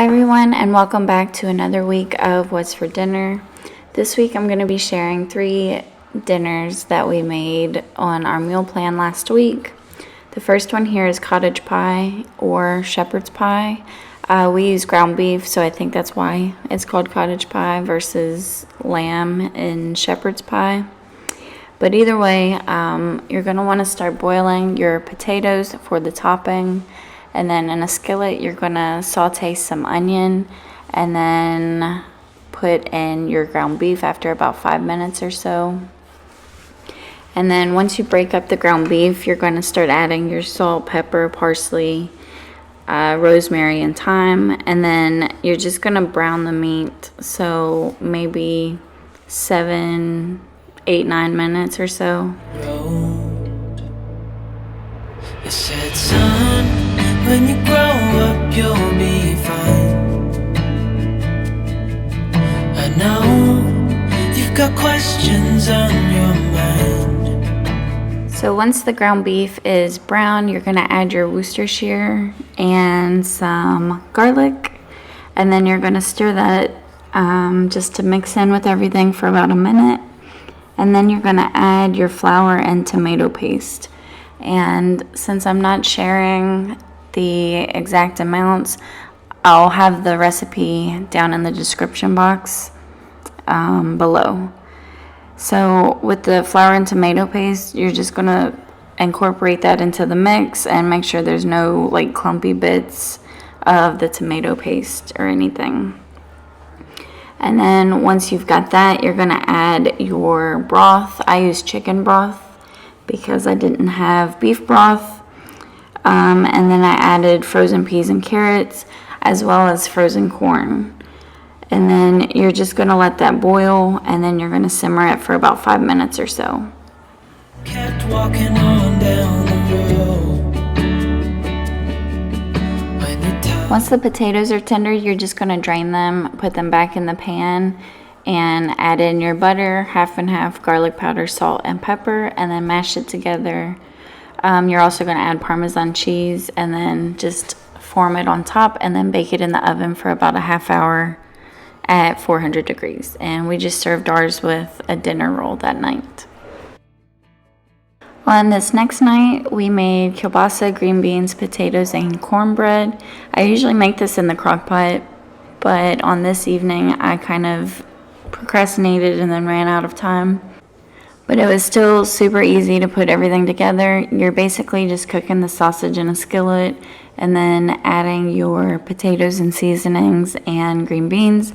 everyone, and welcome back to another week of What's for Dinner. This week I'm going to be sharing 3 dinners that we made on our meal plan last week. The first one here is cottage pie or shepherd's pie. We use ground beef, so I think that's why it's called cottage pie versus lamb in shepherd's pie. But either way, you're going to want to start boiling your potatoes for the topping. And then in a skillet, you're going to saute some onion and then put in your ground beef after about 5 minutes or so. And then once you break up the ground beef, you're going to start adding your salt, pepper, parsley, rosemary, and thyme. And then you're just going to brown the meat, so maybe 7, 8, 9 minutes or so. It said, son, when you grow up, you'll be fine. I know you've got questions on your mind. So once the ground beef is brown, you're going to add your Worcestershire and some garlic. And then you're going to stir that just to mix in with everything for about a minute. And then you're going to add your flour and tomato paste. And since I'm not sharing the exact amounts, I'll have the recipe down in the description box below. So with the flour and tomato paste, you're just going to incorporate that into the mix and make sure there's no like clumpy bits of the tomato paste or anything. And then once you've got that, you're going to add your broth. I use chicken broth because I didn't have beef broth. And then I added frozen peas and carrots as well as frozen corn. And then you're just going to let that boil, and then you're going to simmer it for about 5 minutes or so. Kept walking on down the road. Once the potatoes are tender, you're just going to drain them, put them back in the pan, and add in your butter, half and half, garlic powder, salt, and pepper, and then mash it together. You're also going to add Parmesan cheese and then just form it on top and then bake it in the oven for about a half hour at 400 degrees. And we just served ours with a dinner roll that night. On this next night, we made kielbasa, green beans, potatoes, and cornbread. I usually make this in the crock pot, but on this evening, I kind of procrastinated and then ran out of time. But it was still super easy to put everything together. You're basically just cooking the sausage in a skillet and then adding your potatoes and seasonings and green beans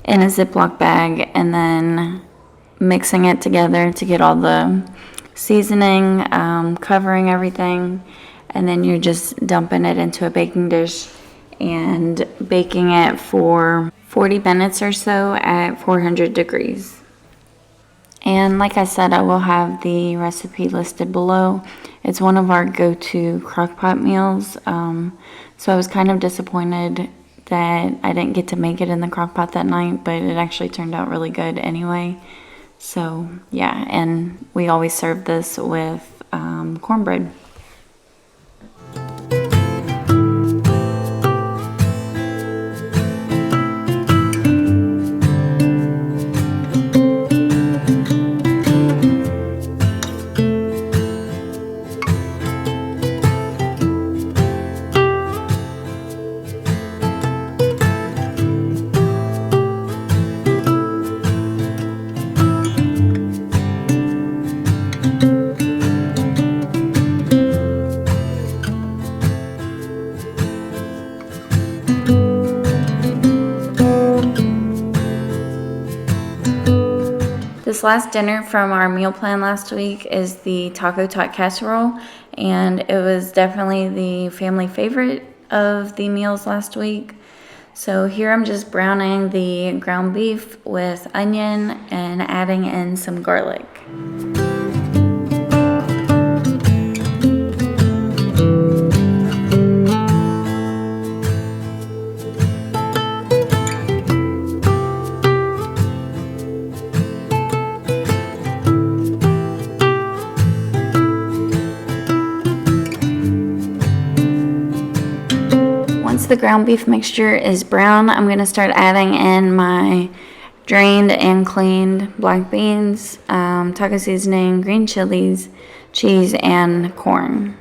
in a Ziploc bag and then mixing it together to get all the seasoning, covering everything, and then you're just dumping it into a baking dish and baking it for 40 minutes or so at 400 degrees. And like I said, I will have the recipe listed below. It's one of our go-to crock-pot meals, so I was kind of disappointed that I didn't get to make it in the crock-pot that night, but it actually turned out really good anyway. So yeah, and we always serve this with cornbread. This last dinner from our meal plan last week is the taco tot casserole, and it was definitely the family favorite of the meals last week. So here I'm just browning the ground beef with onion and adding in some garlic. the the ground beef mixture is brown, I'm going to start adding in my drained and cleaned black beans, taco seasoning, green chilies, cheese, and corn.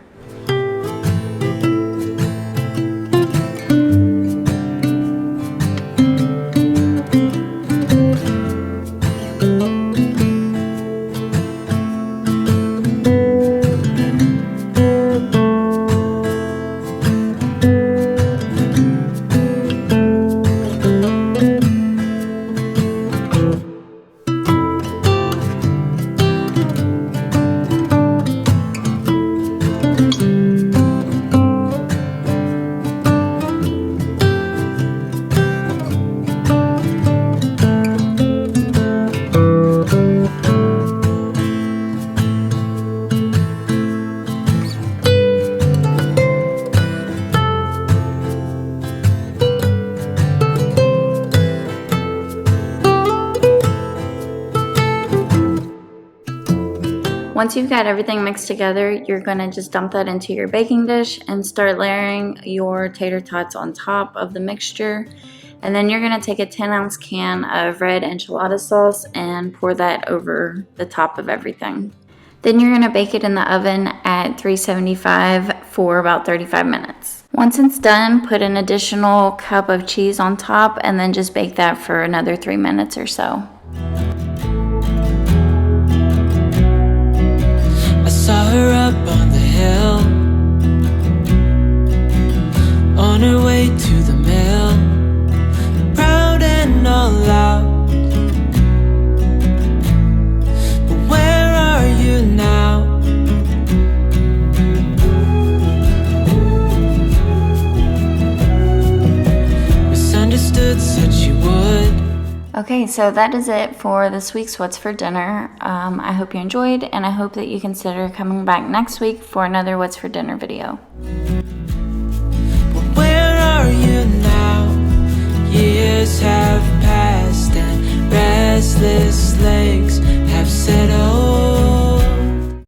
Once you've got everything mixed together, you're going to just dump that into your baking dish and start layering your tater tots on top of the mixture. And then you're going to take a 10-ounce can of red enchilada sauce and pour that over the top of everything. Then you're going to bake it in the oven at 375 for about 35 minutes. Once it's done, put an additional cup of cheese on top and then just bake that for another 3 minutes or so. Saw her up on the hill, on her way to the mill, proud and all out. But where are you now? Misunderstood, said she would. Okay, so that is it for this week's What's for Dinner. I hope you enjoyed, and I hope that you consider coming back next week for another What's for Dinner video. But where are you now? Years have